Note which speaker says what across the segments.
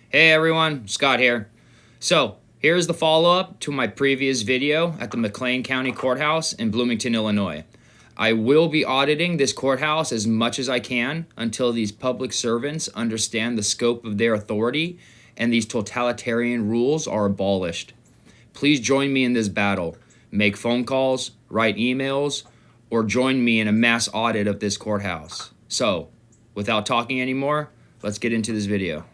Speaker 1: Hey everyone, Scott here. So, here's the follow-up to my previous video at the McLean County Courthouse in Bloomington, Illinois. I will be auditing this courthouse as much as I can until these public servants understand the scope of their authority and these totalitarian rules are abolished. Please join me in this battle. Make phone calls, write emails, or join me in a mass audit of this courthouse. So, without talking anymore, let's get into this video.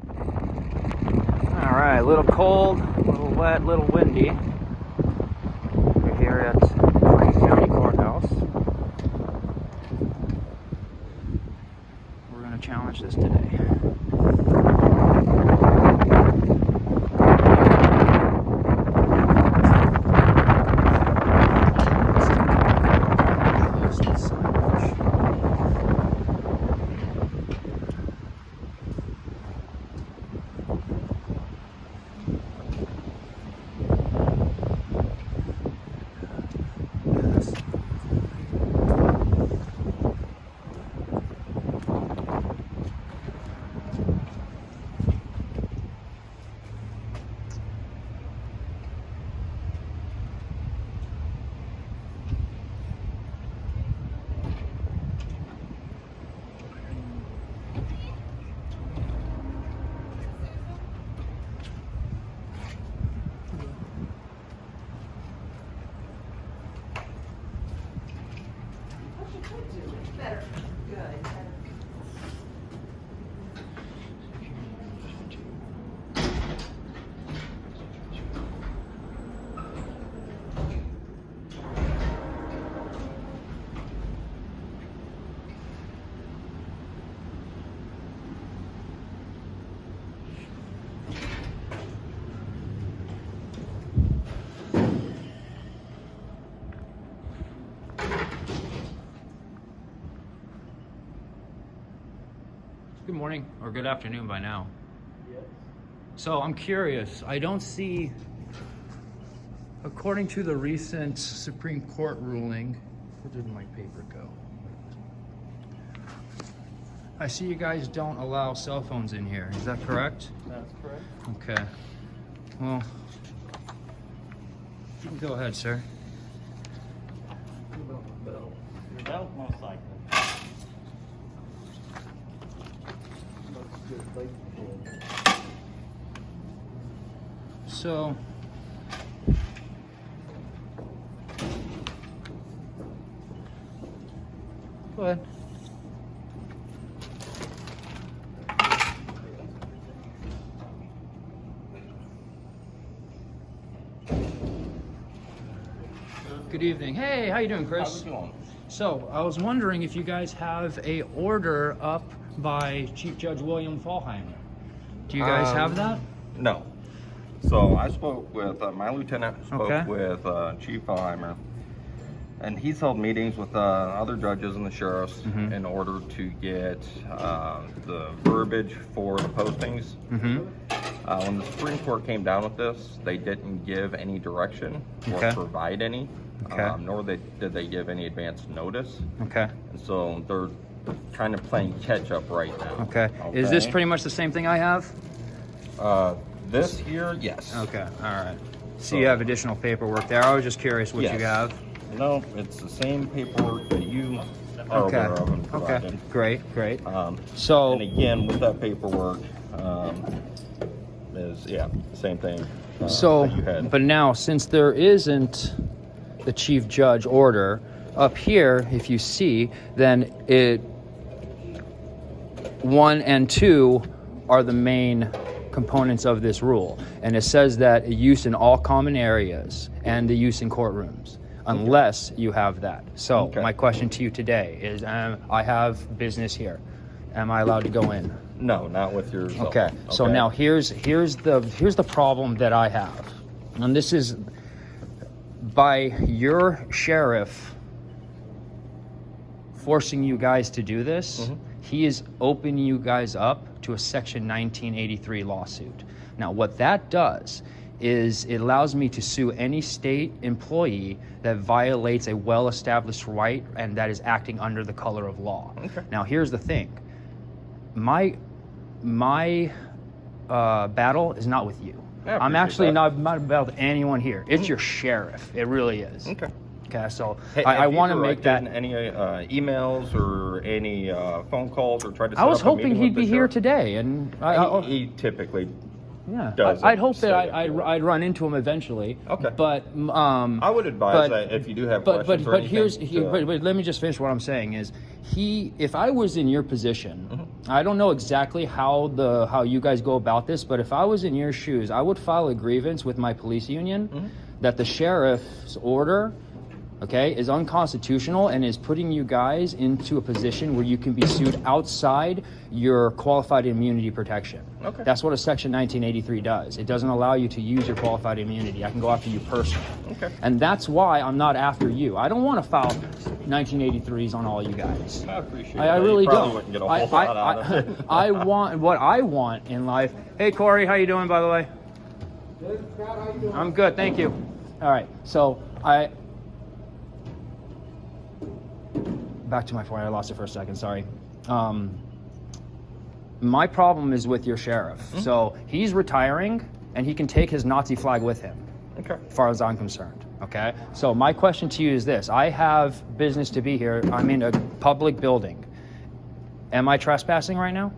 Speaker 1: All right, a little cold, a little wet, a little windy. We're here at McLean County Courthouse. We're going to challenge this today. Good morning, or good afternoon by now.
Speaker 2: Yes.
Speaker 1: So I'm curious, I don't see, according to the recent Supreme Court ruling, where did my paper go? I see you guys don't allow cell phones in here, is that correct?
Speaker 2: That's correct.
Speaker 1: Okay, well, go ahead, sir.
Speaker 2: Your belt, most likely.
Speaker 1: So, go ahead. Good evening. Hey, how you doing, Chris?
Speaker 2: How's it going?
Speaker 1: So, I was wondering if you guys have a order up by Chief Judge William Fallheimer. Do you guys have that?
Speaker 3: No. So I spoke with my lieutenant,
Speaker 1: Okay.
Speaker 3: with Chief Fallheimer, and he's held meetings with other judges and the sheriffs in order to get the verbiage for the postings. When the Supreme Court came down with this, they didn't give any direction or
Speaker 1: Okay.
Speaker 3: provide any,
Speaker 1: Okay.
Speaker 3: nor did they give any advance notice.
Speaker 1: Okay.
Speaker 3: And so they're kind of playing catch up right now.
Speaker 1: Okay. Is this pretty much the same thing I have?
Speaker 3: This here, yes.
Speaker 1: Okay. All right. So you have additional paperwork there. I was just curious what
Speaker 3: Yes.
Speaker 1: you have.
Speaker 3: No, it's the same paperwork that you are
Speaker 1: Okay.
Speaker 3: aware of and
Speaker 1: Okay.
Speaker 3: provided.
Speaker 1: Great.
Speaker 3: And
Speaker 1: So,
Speaker 3: again, with that paperwork, is same thing.
Speaker 1: so,
Speaker 3: that you had.
Speaker 1: but now since there isn't the chief judge order up here, if you see, then 1 and 2 are the main components of this rule, and it says that use in all common areas and the use in courtrooms, unless you have that. So
Speaker 3: Okay.
Speaker 1: my question to you today is, I have business here. Am I allowed to go in?
Speaker 3: No, not with your cell
Speaker 1: Okay.
Speaker 3: phone.
Speaker 1: So now here's the problem that I have, and this is by your sheriff forcing you guys to do this. He is opening you guys up to a Section 1983 lawsuit. Now, what that does is it allows me to sue any state employee that violates a well-established right and that is acting under the color of law.
Speaker 3: Okay.
Speaker 1: Now, here's the thing. My battle is not with you.
Speaker 3: Yeah, I
Speaker 1: I'm
Speaker 3: appreciate
Speaker 1: actually
Speaker 3: that.
Speaker 1: not about anyone here. It's your sheriff. It really is.
Speaker 3: Okay.
Speaker 1: Okay, so
Speaker 3: Hey,
Speaker 1: I
Speaker 3: have you
Speaker 1: want to make that.
Speaker 3: directed any emails or any phone calls or tried to set
Speaker 1: I was
Speaker 3: up a
Speaker 1: hoping
Speaker 3: meeting
Speaker 1: he'd
Speaker 3: with the
Speaker 1: be here
Speaker 3: sheriff?
Speaker 1: today, and
Speaker 3: He typically
Speaker 1: yeah,
Speaker 3: doesn't
Speaker 1: I'd hope
Speaker 3: say
Speaker 1: that
Speaker 3: it.
Speaker 1: I'd run into him eventually.
Speaker 3: Okay.
Speaker 1: But
Speaker 3: I would advise that if you do have questions or anything.
Speaker 1: But let me just finish what I'm saying is if I was in your position,
Speaker 3: Mm-hmm.
Speaker 1: I don't know exactly how you guys go about this, but if I was in your shoes, I would file a grievance with my police union
Speaker 3: Mm-hmm.
Speaker 1: that the sheriff's order, okay, is unconstitutional and is putting you guys into a position where you can be sued outside your qualified immunity protection.
Speaker 3: Okay.
Speaker 1: That's what a Section 1983 does. It doesn't allow you to use your qualified immunity. I can go after you personally.
Speaker 3: Okay.
Speaker 1: And that's why I'm not after you. I don't want to file 1983s on all you guys.
Speaker 3: I appreciate
Speaker 1: I
Speaker 3: that.
Speaker 1: really
Speaker 3: You probably
Speaker 1: don't.
Speaker 3: wouldn't get a whole lot out of it.
Speaker 1: I want what I want in life. Hey Corey, how you doing, by the way?
Speaker 4: Good, Scott, how you doing?
Speaker 1: I'm good, thank you. All right, so back to my point. I lost it for a second. Sorry. My problem is with your sheriff. So he's retiring, and he can take his Nazi flag with him,
Speaker 3: Okay.
Speaker 1: as far as I'm concerned. Okay. So my question to you is this: I have business to be here. I'm in a public building. Am I trespassing right now?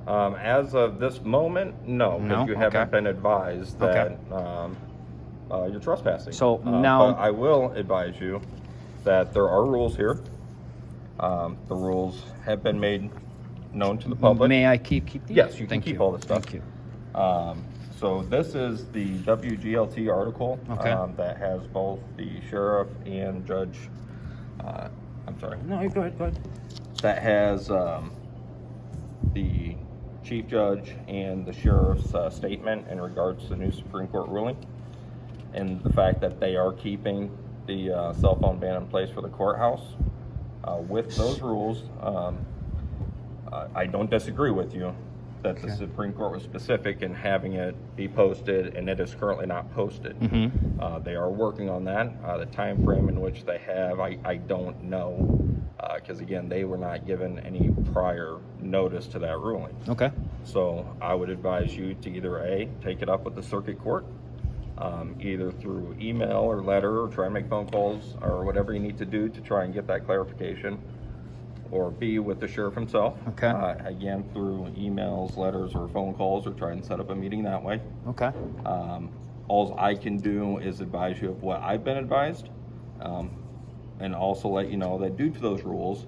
Speaker 3: As of this moment, no,
Speaker 1: No?
Speaker 3: because you haven't
Speaker 1: Okay.
Speaker 3: been advised
Speaker 1: Okay.
Speaker 3: that you're trespassing.
Speaker 1: So now-
Speaker 3: but I will advise you that there are rules here. The rules have been made known to the public.
Speaker 1: May I keep these?
Speaker 3: Yes, you can
Speaker 1: Thank
Speaker 3: keep
Speaker 1: you.
Speaker 3: all this stuff.
Speaker 1: Thank you.
Speaker 3: So this is the WGLT article
Speaker 1: Okay.
Speaker 3: that has both the sheriff and judge. I'm sorry.
Speaker 1: No, you go ahead. Go ahead.
Speaker 3: That has the chief judge and the sheriff's statement in regards to the new Supreme Court ruling, and the fact that they are keeping the cell phone ban in place for the courthouse. With those rules, I don't disagree with you that the Supreme Court was specific in having it be posted, and it is currently not posted. They are working on that. The time frame in which they have, I don't know, because again, they were not given any prior notice to that ruling.
Speaker 1: Okay.
Speaker 3: So I would advise you to either A, take it up with the circuit court, either through email or letter, or try and make phone calls or whatever you need to do to try and get that clarification, or B, with the sheriff himself.
Speaker 1: Okay.
Speaker 3: Again, through emails, letters, or phone calls, or try and set up a meeting that way.
Speaker 1: Okay.
Speaker 3: All I can do is advise you of what I've been advised, and also let you know that due to those rules,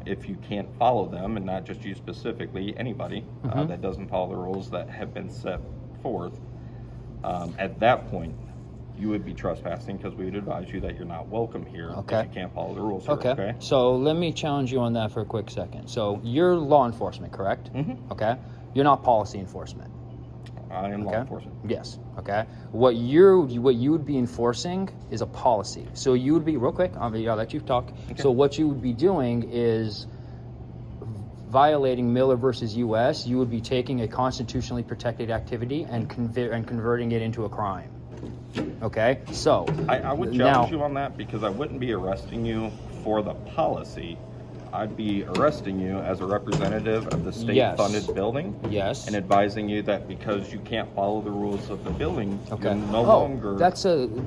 Speaker 3: if you can't follow them, and not just you specifically, anybody that doesn't follow the rules that have been set forth, at that point, you would be trespassing, because we would advise you that you're not welcome here
Speaker 1: Okay.
Speaker 3: if you can't follow the rules here, okay?
Speaker 1: So let me challenge you on that for a quick second. So you're law enforcement, correct?
Speaker 3: Mm-hmm.
Speaker 1: Okay. You're not policy enforcement.
Speaker 3: I am law
Speaker 1: Okay.
Speaker 3: enforcement.
Speaker 1: Yes. Okay. What you would be enforcing is a policy. So you would be real quick. I'll let you talk.
Speaker 3: Okay.
Speaker 1: So what you would be doing is violating Miller versus U.S. You would be taking a constitutionally protected activity and converting it into a crime. Okay. So
Speaker 3: I would challenge you on that, because I wouldn't be arresting you for the policy. I'd be arresting you as a representative of the state-funded building.
Speaker 1: Yes.
Speaker 3: And advising you that because you can't follow the rules of the building,
Speaker 1: Okay.
Speaker 3: you're no longer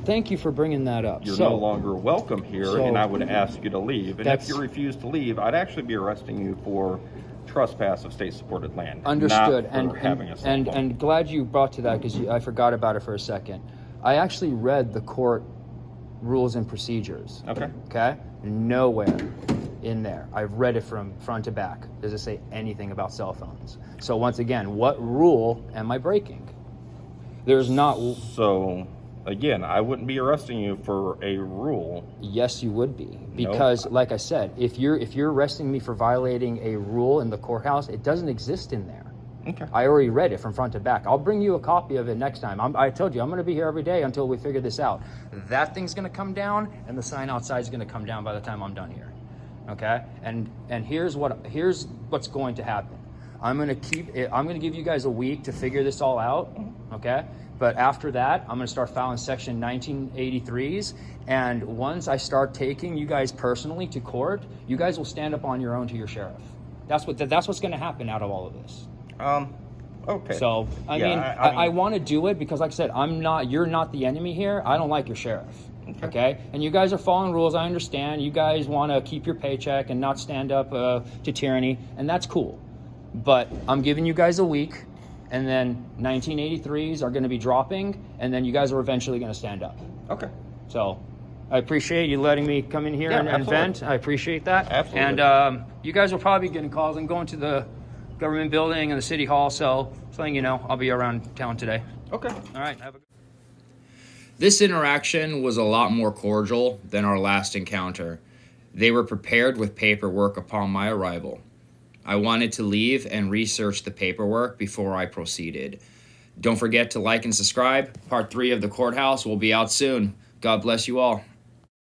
Speaker 1: Thank you for bringing that up.
Speaker 3: you're
Speaker 1: So-
Speaker 3: no longer welcome here,
Speaker 1: so-
Speaker 3: and I would ask you to leave. And if
Speaker 1: That's-
Speaker 3: you refuse to leave, I'd actually be arresting you for trespass of state-supported land.
Speaker 1: Understood.
Speaker 3: Not for having a cell phone.
Speaker 1: And glad you brought to that, because I forgot about it for a second. I actually read the court rules and procedures.
Speaker 3: Okay.
Speaker 1: Okay? Nowhere in there. I've read it from front to back. Does it say anything about cell phones? So once again, what rule am I breaking? There's not.
Speaker 3: So, again, I wouldn't be arresting you for a rule.
Speaker 1: Yes, you would be, because like I said, if you're arresting me for violating a rule in the courthouse, it doesn't exist in there.
Speaker 3: Okay.
Speaker 1: I already read it from front to back. I'll bring you a copy of it next time. I told you, I'm going to be here every day until we figure this out. That thing's going to come down, and the sign outside is going to come down by the time I'm done here. Okay? And here's what's going to happen. I'm going to give you guys a week to figure this all out. Okay? But after that, I'm going to start filing Section 1983s. And once I start taking you guys personally to court, you guys will stand up on your own to your sheriff. That's what's going to happen out of all of this.
Speaker 3: Okay.
Speaker 1: So I
Speaker 3: Yeah,
Speaker 1: mean,
Speaker 3: I mean-
Speaker 1: I want to do it because, like I said, you're not the enemy here. I don't like your sheriff. Okay. And you guys are following rules. I understand. You guys want to keep your paycheck and not stand up to tyranny, and that's cool. But I'm giving you guys a week, and then 1983s are going to be dropping, and then you guys are eventually going to stand up.
Speaker 3: Okay.
Speaker 1: So I appreciate you letting me come in here
Speaker 3: Yeah,
Speaker 1: and
Speaker 3: absolutely.
Speaker 1: vent. I appreciate that.
Speaker 3: Absolutely.
Speaker 1: And you guys will probably be getting calls. I'm going to the government building and the city hall, so just letting you know, I'll be around town today.
Speaker 3: Okay.
Speaker 1: All right. Have a good. This interaction was a lot more cordial than our last encounter. They were prepared with paperwork upon my arrival. I wanted to leave and research the paperwork before I proceeded. Don't forget to like and subscribe. Part 3 of the courthouse will be out soon. God bless you all.